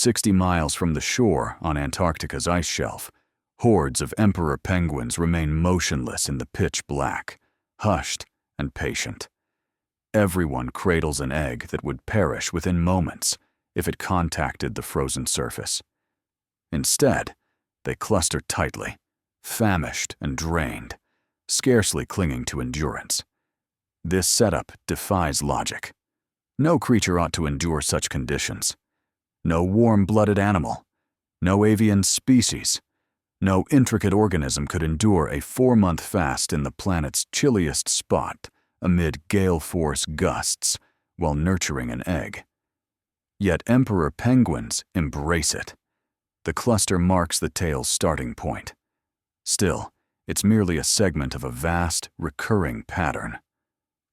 60 miles from the shore on Antarctica's ice shelf, hordes of emperor penguins remain motionless in the pitch black, hushed and patient. Everyone cradles an egg that would perish within moments if it contacted the frozen surface. Instead, they cluster tightly, famished and drained, scarcely clinging to endurance. This setup defies logic. No creature ought to endure such conditions. No warm-blooded animal, no avian species, no intricate organism could endure a 4-month fast in the planet's chilliest spot amid gale-force gusts while nurturing an egg. Yet emperor penguins embrace it. The cluster marks the tale's starting point. Still, it's merely a segment of a vast, recurring pattern,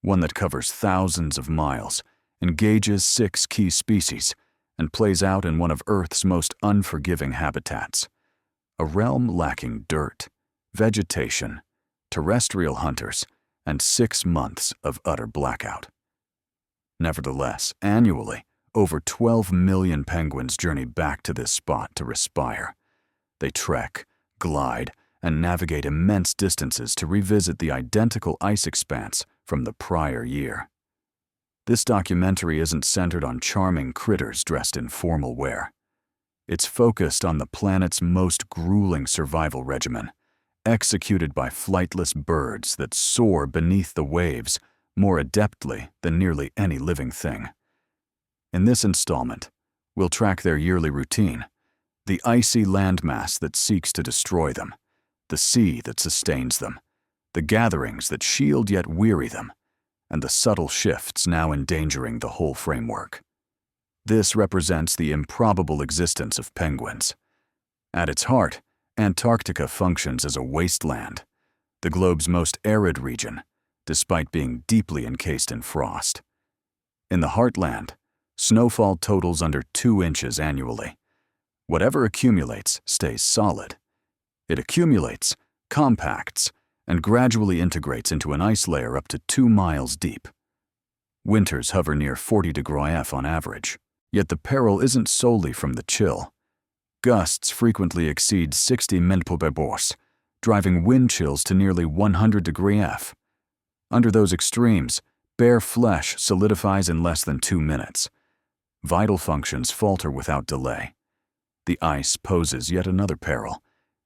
one that covers thousands of miles, engages 6 key species, and plays out in one of Earth's most unforgiving habitats, a realm lacking dirt, vegetation, terrestrial hunters, and 6 months of utter blackout. Nevertheless, annually, over 12 million penguins journey back to this spot to respire. They trek, glide, and navigate immense distances to revisit the identical ice expanse from the prior year. This documentary isn't centered on charming critters dressed in formal wear. It's focused on the planet's most grueling survival regimen, executed by flightless birds that soar beneath the waves more adeptly than nearly any living thing. In this installment, we'll track their yearly routine, the icy landmass that seeks to destroy them, the sea that sustains them, the gatherings that shield yet weary them, and the subtle shifts now endangering the whole framework. This represents the improbable existence of penguins. At its heart, Antarctica functions as a wasteland, the globe's most arid region, despite being deeply encased in frost. In the heartland, snowfall totals under 2 inches annually. Whatever accumulates stays solid. It accumulates, compacts, and gradually integrates into an ice layer up to 2 miles deep. Winters hover near 40 degrees F on average, yet the peril isn't solely from the chill. Gusts frequently exceed 60 mpb, driving wind chills to nearly 100 degrees F. Under those extremes, bare flesh solidifies in less than 2 minutes. Vital functions falter without delay. The ice poses yet another peril.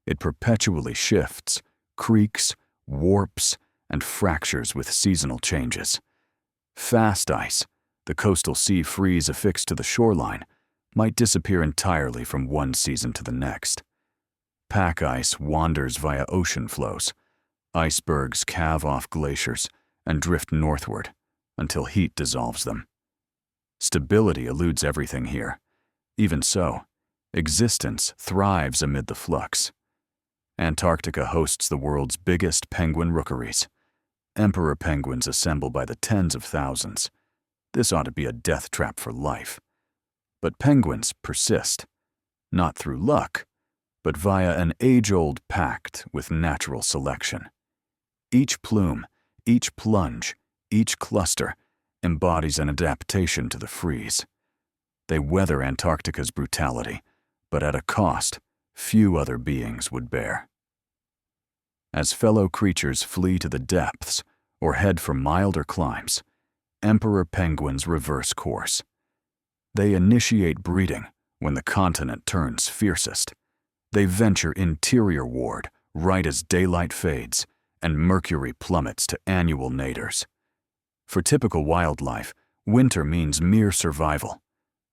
It perpetually shifts, creaks, warps, and fractures with seasonal changes. Fast ice, the coastal sea freeze affixed to the shoreline, might disappear entirely from one season to the next. Pack ice wanders via ocean flows. Icebergs calve off glaciers and drift northward until heat dissolves them. Stability eludes everything here. Even so, existence thrives amid the flux. Antarctica hosts the world's biggest penguin rookeries. Emperor penguins assemble by the tens of thousands. This ought to be a death trap for life. But penguins persist, not through luck, but via an age-old pact with natural selection. Each plume, each plunge, each cluster embodies an adaptation to the freeze. They weather Antarctica's brutality, but at a cost few other beings would bear. As fellow creatures flee to the depths or head for milder climes, emperor penguins reverse course. They initiate breeding when the continent turns fiercest. They venture interiorward right as daylight fades and mercury plummets to annual naders. For typical wildlife, winter means mere survival.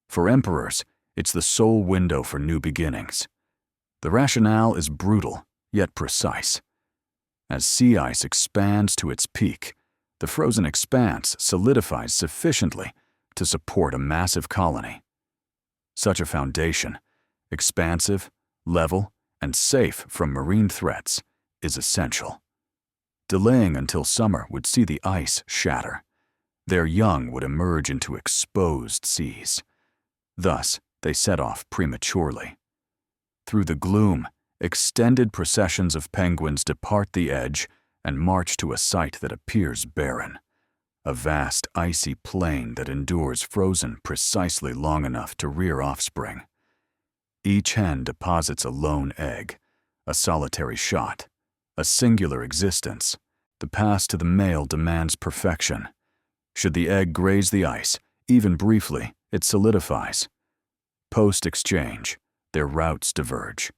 For emperors, it's the sole window for new beginnings. The rationale is brutal, yet precise. As sea ice expands to its peak, the frozen expanse solidifies sufficiently to support a massive colony. Such a foundation, expansive, level, and safe from marine threats, is essential. Delaying until summer would see the ice shatter. Their young would emerge into exposed seas. Thus, they set off prematurely. Through the gloom, extended processions of penguins depart the edge and march to a site that appears barren, a vast icy plain that endures frozen precisely long enough to rear offspring. Each hen deposits a lone egg, a solitary shot, a singular existence. The pass to the male demands perfection. Should the egg graze the ice, even briefly, it solidifies. Post-exchange, their routes diverge.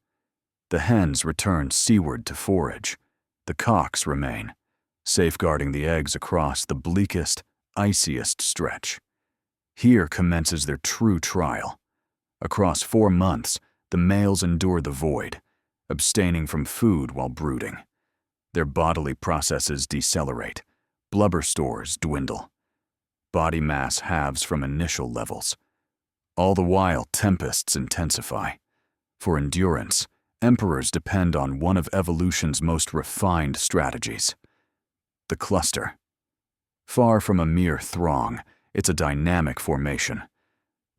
The hens return seaward to forage. The cocks remain, safeguarding the eggs across the bleakest, iciest stretch. Here commences their true trial. Across 4 months, the males endure the void, abstaining from food while brooding. Their bodily processes decelerate, blubber stores dwindle. Body mass halves from initial levels. All the while, tempests intensify. For endurance, emperors depend on one of evolution's most refined strategies: the cluster. Far from a mere throng, it's a dynamic formation.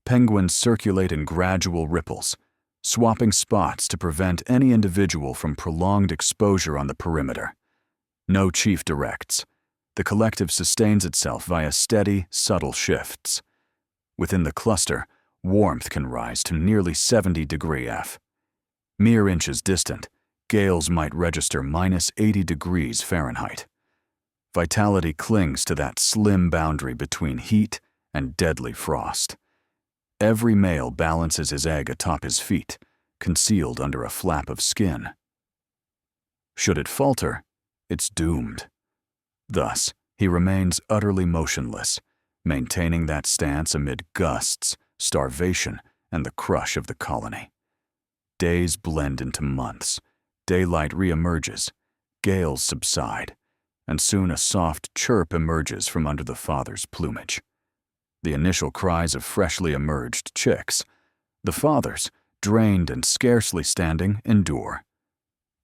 Penguins circulate in gradual ripples, swapping spots to prevent any individual from prolonged exposure on the perimeter. No chief directs. The collective sustains itself via steady, subtle shifts. Within the cluster, warmth can rise to nearly 70° F. Mere inches distant, gales might register -80° Fahrenheit. Vitality clings to that slim boundary between heat and deadly frost. Every male balances his egg atop his feet, concealed under a flap of skin. Should it falter, it's doomed. Thus, he remains utterly motionless, maintaining that stance amid gusts, starvation, and the crush of the colony. Days blend into months, daylight reemerges, gales subside, and soon a soft chirp emerges from under the father's plumage. The initial cries of freshly emerged chicks. The fathers, drained and scarcely standing, endure.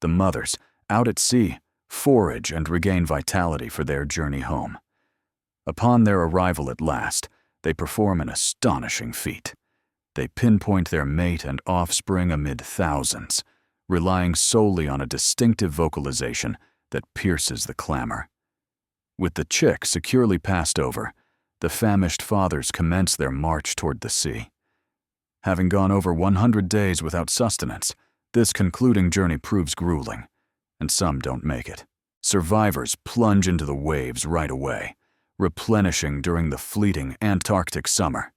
The mothers, out at sea, forage and regain vitality for their journey home. Upon their arrival at last, they perform an astonishing feat. They pinpoint their mate and offspring amid thousands, relying solely on a distinctive vocalization that pierces the clamor. With the chick securely passed over, the famished fathers commence their march toward the sea. Having gone over 100 days without sustenance, this concluding journey proves grueling, and some don't make it. Survivors plunge into the waves right away, replenishing during the fleeting Antarctic summer.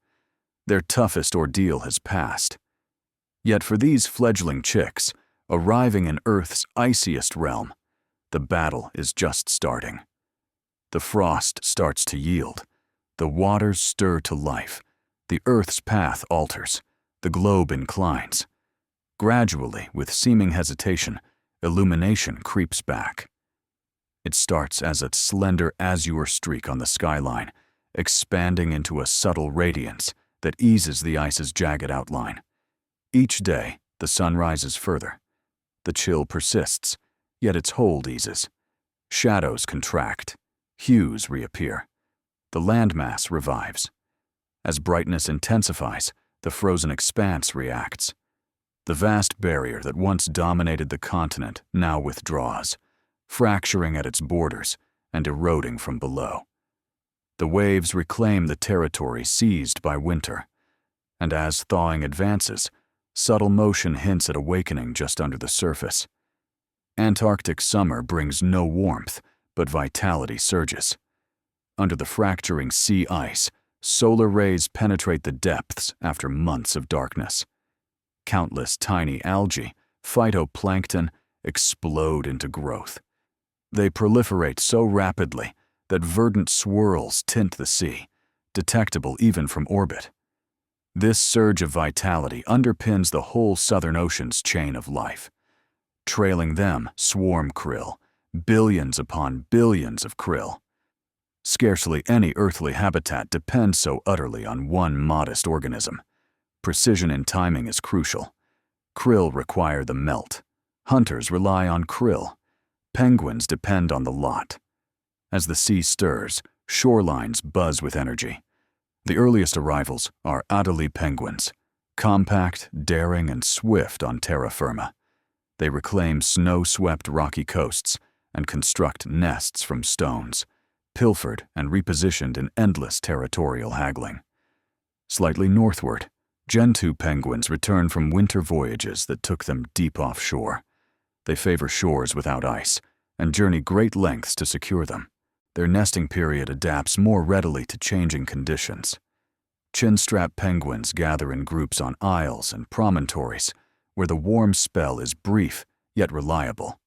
Their toughest ordeal has passed. Yet for these fledgling chicks, arriving in Earth's iciest realm, the battle is just starting. The frost starts to yield. The waters stir to life. The Earth's path alters. The globe inclines. Gradually, with seeming hesitation, illumination creeps back. It starts as a slender azure streak on the skyline, expanding into a subtle radiance that eases the ice's jagged outline. Each day, the sun rises further. The chill persists, yet its hold eases. Shadows contract. Hues reappear. The landmass revives. As brightness intensifies, the frozen expanse reacts. The vast barrier that once dominated the continent now withdraws, fracturing at its borders and eroding from below. The waves reclaim the territory seized by winter, and as thawing advances, subtle motion hints at awakening just under the surface. Antarctic summer brings no warmth, but vitality surges. Under the fracturing sea ice, solar rays penetrate the depths after months of darkness. Countless tiny algae, phytoplankton, explode into growth. They proliferate so rapidly that verdant swirls tint the sea, detectable even from orbit. This surge of vitality underpins the whole Southern Ocean's chain of life. Trailing them, swarm krill, billions upon billions of krill. Scarcely any earthly habitat depends so utterly on one modest organism. Precision in timing is crucial. Krill require the melt. Hunters rely on krill. Penguins depend on the lot. As the sea stirs, shorelines buzz with energy. The earliest arrivals are Adelie penguins, compact, daring, and swift on terra firma. They reclaim snow-swept rocky coasts and construct nests from stones, pilfered and repositioned in endless territorial haggling. Slightly northward, Gentoo penguins return from winter voyages that took them deep offshore. They favor shores without ice and journey great lengths to secure them. Their nesting period adapts more readily to changing conditions. Chinstrap penguins gather in groups on isles and promontories, where the warm spell is brief yet reliable.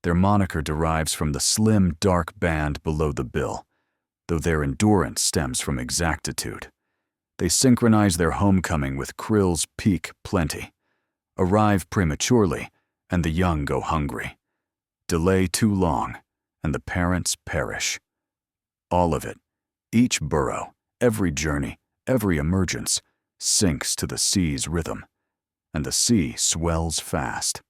Their moniker derives from the slim, dark band below the bill, though their endurance stems from exactitude. They synchronize their homecoming with krill's peak plenty, arrive prematurely, and the young go hungry. Delay too long, and the parents perish. All of it, each burrow, every journey, every emergence, sinks to the sea's rhythm, and the sea swells fast.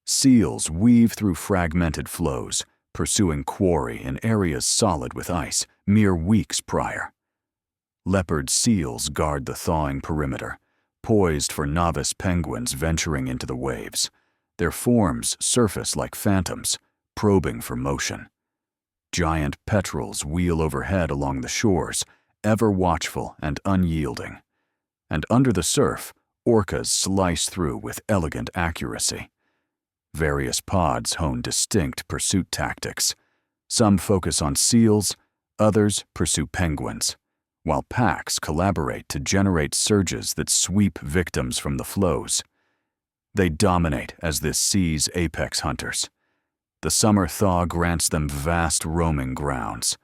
Seals weave through fragmented flows, pursuing quarry in areas solid with ice mere weeks prior. Leopard seals guard the thawing perimeter, poised for novice penguins venturing into the waves. Their forms surface like phantoms, probing for motion. Giant petrels wheel overhead along the shores, ever watchful and unyielding. And under the surf, orcas slice through with elegant accuracy. Various pods hone distinct pursuit tactics. Some focus on seals, others pursue penguins, while packs collaborate to generate surges that sweep victims from the flows. They dominate as this sea's apex hunters. The summer thaw grants them vast roaming grounds.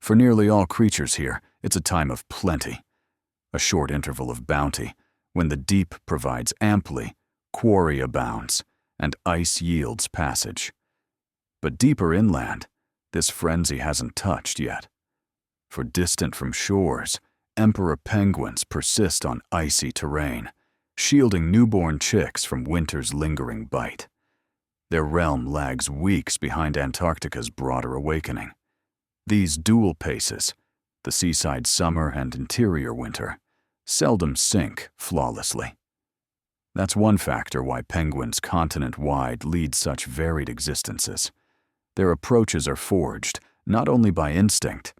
For nearly all creatures here, it's a time of plenty, a short interval of bounty, when the deep provides amply, quarry abounds, and ice yields passage. But deeper inland, this frenzy hasn't touched yet. For distant from shores, emperor penguins persist on icy terrain, shielding newborn chicks from winter's lingering bite. Their realm lags weeks behind Antarctica's broader awakening. These dual paces, the seaside summer and interior winter, seldom sync flawlessly. That's one factor why penguins continent-wide lead such varied existences. Their approaches are forged not only by instinct,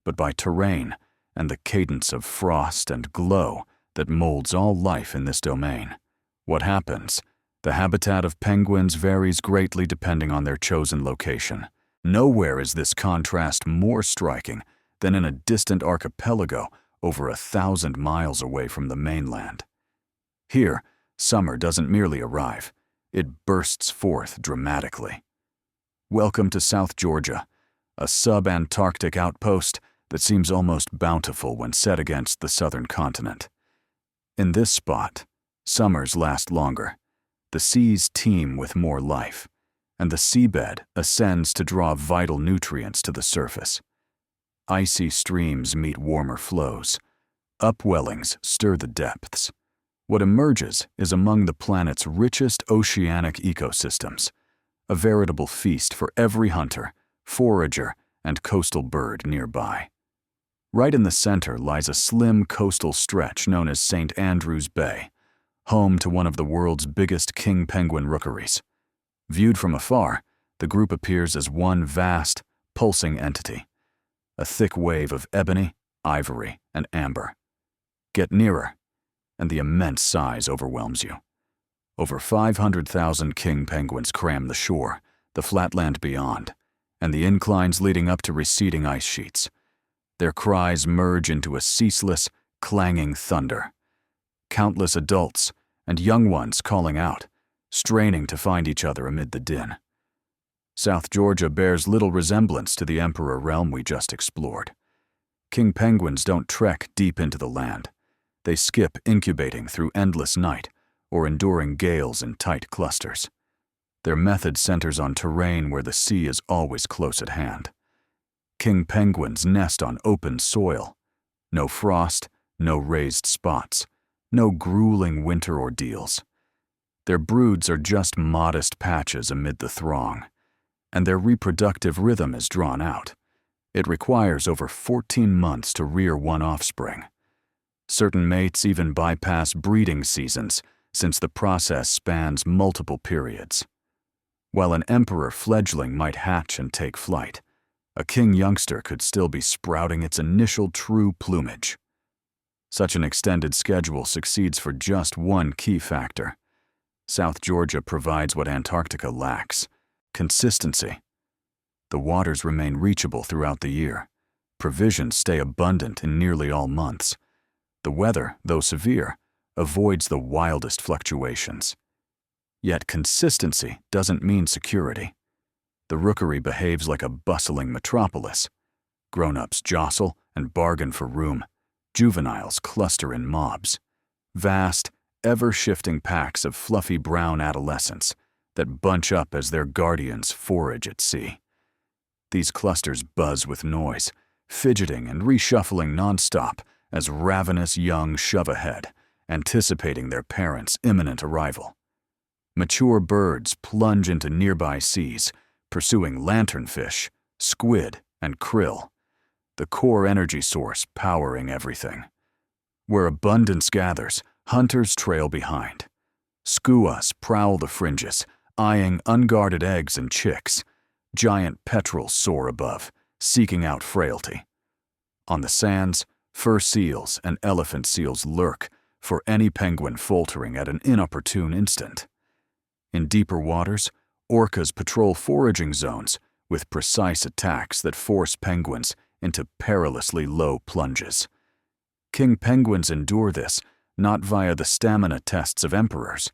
but by terrain and the cadence of frost and glow that molds all life in this domain. What happens? The habitat of penguins varies greatly depending on their chosen location. Nowhere is this contrast more striking than in a distant archipelago over 1,000 miles away from the mainland. Here, summer doesn't merely arrive, it bursts forth dramatically. Welcome to South Georgia, a sub-Antarctic outpost that seems almost bountiful when set against the southern continent. In this spot, summers last longer, the seas teem with more life, and the seabed ascends to draw vital nutrients to the surface. Icy streams meet warmer flows. Upwellings stir the depths. What emerges is among the planet's richest oceanic ecosystems, a veritable feast for every hunter, forager, and coastal bird nearby. Right in the center lies a slim coastal stretch known as St. Andrews Bay, home to one of the world's biggest king penguin rookeries. Viewed from afar, the group appears as one vast, pulsing entity, a thick wave of ebony, ivory, and amber. Get nearer, and the immense size overwhelms you. Over 500,000 king penguins cram the shore, the flatland beyond, and the inclines leading up to receding ice sheets. Their cries merge into a ceaseless, clanging thunder. Countless adults and young ones calling out, straining to find each other amid the din. South Georgia bears little resemblance to the emperor realm we just explored. King penguins don't trek deep into the land. They skip incubating through endless night or enduring gales in tight clusters. Their method centers on terrain where the sea is always close at hand. King penguins nest on open soil. No frost, no raised spots, no grueling winter ordeals. Their broods are just modest patches amid the throng, and their reproductive rhythm is drawn out. It requires over 14 months to rear one offspring. Certain mates even bypass breeding seasons, since the process spans multiple periods. While an emperor fledgling might hatch and take flight, a king youngster could still be sprouting its initial true plumage. Such an extended schedule succeeds for just one key factor. South Georgia provides what Antarctica lacks: consistency. The waters remain reachable throughout the year. Provisions stay abundant in nearly all months. The weather, though severe, avoids the wildest fluctuations. Yet consistency doesn't mean security. The rookery behaves like a bustling metropolis. Grown-ups jostle and bargain for room. Juveniles cluster in mobs. Vast, ever-shifting packs of fluffy brown adolescents that bunch up as their guardians forage at sea. These clusters buzz with noise, fidgeting and reshuffling nonstop as ravenous young shove ahead, anticipating their parents' imminent arrival. Mature birds plunge into nearby seas, pursuing lanternfish, squid, and krill, the core energy source powering everything. Where abundance gathers, hunters trail behind. Skuas prowl the fringes, eyeing unguarded eggs and chicks. Giant petrels soar above, seeking out frailty. On the sands, fur seals and elephant seals lurk for any penguin faltering at an inopportune instant. In deeper waters, orcas patrol foraging zones with precise attacks that force penguins into perilously low plunges. King penguins endure this not via the stamina tests of emperors,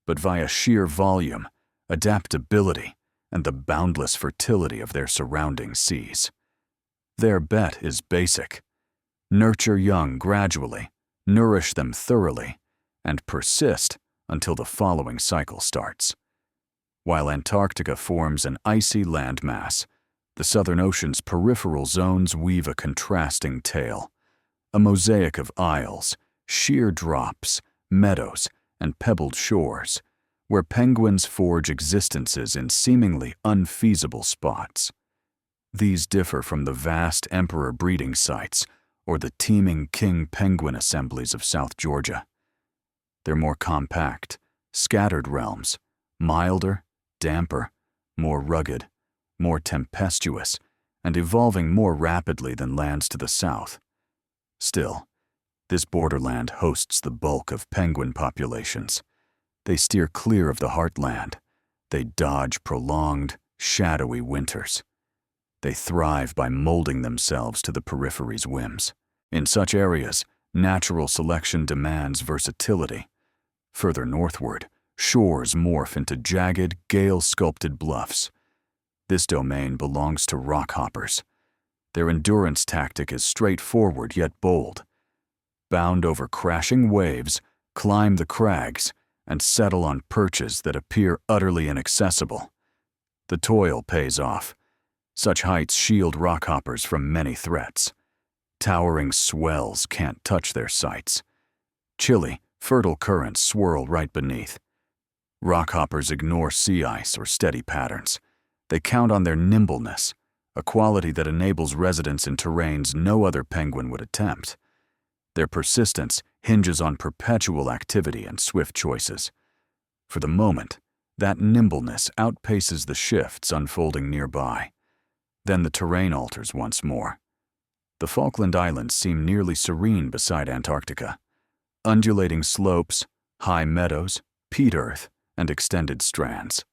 but via sheer volume, adaptability, and the boundless fertility of their surrounding seas. Their bet is basic: nurture young gradually, nourish them thoroughly, and persist until the following cycle starts. While Antarctica forms an icy landmass, the Southern Ocean's peripheral zones weave a contrasting tale, a mosaic of isles, sheer drops, meadows, and pebbled shores, where penguins forge existences in seemingly unfeasible spots. These differ from the vast emperor breeding sites or the teeming king penguin assemblies of South Georgia. They're more compact, scattered realms, milder, damper, more rugged, more tempestuous, and evolving more rapidly than lands to the south. Still, this borderland hosts the bulk of penguin populations. They steer clear of the heartland. They dodge prolonged, shadowy winters. They thrive by molding themselves to the periphery's whims. In such areas, natural selection demands versatility. Further northward, shores morph into jagged, gale-sculpted bluffs. This domain belongs to rockhoppers. Their endurance tactic is straightforward yet bold. Bound over crashing waves, climb the crags, and settle on perches that appear utterly inaccessible. The toil pays off. Such heights shield rockhoppers from many threats. Towering swells can't touch their sights. Chilly, fertile currents swirl right beneath. Rockhoppers ignore sea ice or steady patterns. They count on their nimbleness, a quality that enables residence in terrains no other penguin would attempt. Their persistence hinges on perpetual activity and swift choices. For the moment, that nimbleness outpaces the shifts unfolding nearby. Then the terrain alters once more. The Falkland Islands seem nearly serene beside Antarctica. Undulating slopes, high meadows, peat earth, and extended strands.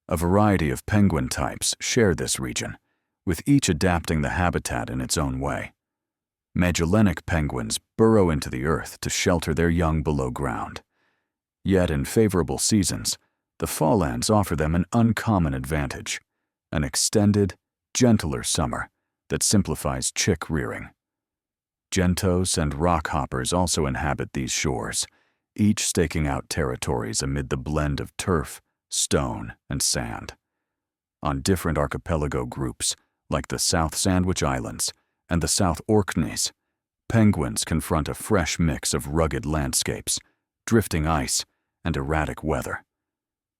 A variety of penguin types share this region, with each adapting the habitat in its own way. Magellanic penguins burrow into the earth to shelter their young below ground. Yet in favorable seasons, the falllands offer them an uncommon advantage: an extended, gentler summer that simplifies chick rearing. Gentos and rockhoppers also inhabit these shores, each staking out territories amid the blend of turf, stone, and sand. On different archipelago groups, like the South Sandwich Islands and the South Orkneys, penguins confront a fresh mix of rugged landscapes, drifting ice, and erratic weather.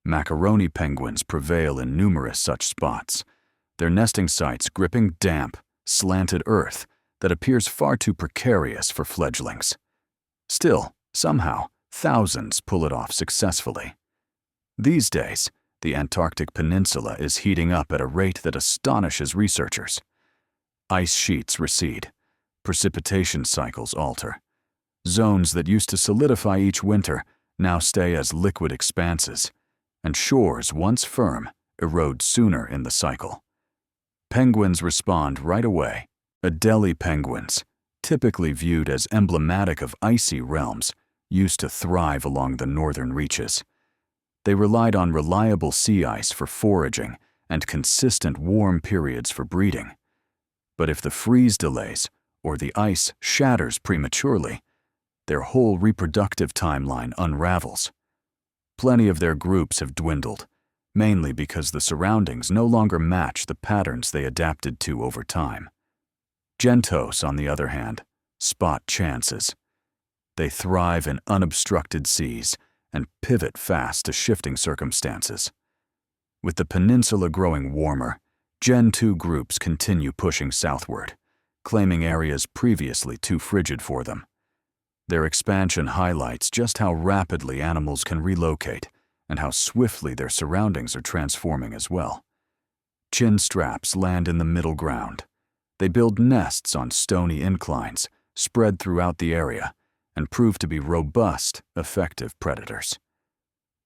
Macaroni penguins prevail in numerous such spots, their nesting sites gripping damp, slanted earth that appears far too precarious for fledglings. Still, somehow, thousands pull it off successfully. These days, the Antarctic Peninsula is heating up at a rate that astonishes researchers. Ice sheets recede, precipitation cycles alter. Zones that used to solidify each winter now stay as liquid expanses, and shores once firm erode sooner in the cycle. Penguins respond right away. Adelie penguins, typically viewed as emblematic of icy realms, used to thrive along the northern reaches. They relied on reliable sea ice for foraging and consistent warm periods for breeding. But if the freeze delays or the ice shatters prematurely, their whole reproductive timeline unravels. Plenty of their groups have dwindled, mainly because the surroundings no longer match the patterns they adapted to over time. Gentos, on the other hand, spot chances. They thrive in unobstructed seas and pivot fast to shifting circumstances. With the peninsula growing warmer, Gen 2 groups continue pushing southward, claiming areas previously too frigid for them. Their expansion highlights just how rapidly animals can relocate and how swiftly their surroundings are transforming as well. Chinstraps land in the middle ground. They build nests on stony inclines, spread throughout the area, and prove to be robust, effective predators.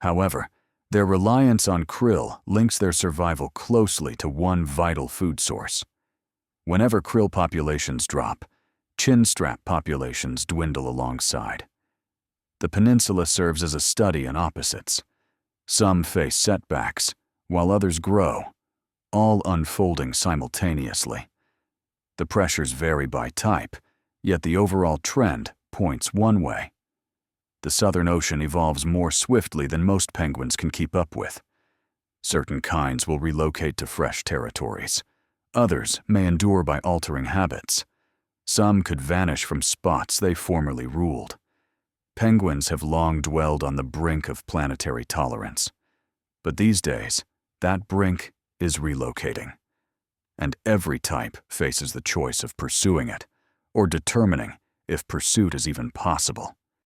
However, their reliance on krill links their survival closely to one vital food source. Whenever krill populations drop, chinstrap populations dwindle alongside. The peninsula serves as a study in opposites. Some face setbacks, while others grow, all unfolding simultaneously. The pressures vary by type, yet the overall trend points one way. The Southern Ocean evolves more swiftly than most penguins can keep up with. Certain kinds will relocate to fresh territories. Others may endure by altering habits. Some could vanish from spots they formerly ruled. Penguins have long dwelled on the brink of planetary tolerance. But these days, that brink is relocating. And every type faces the choice of pursuing it, or determining if pursuit is even possible.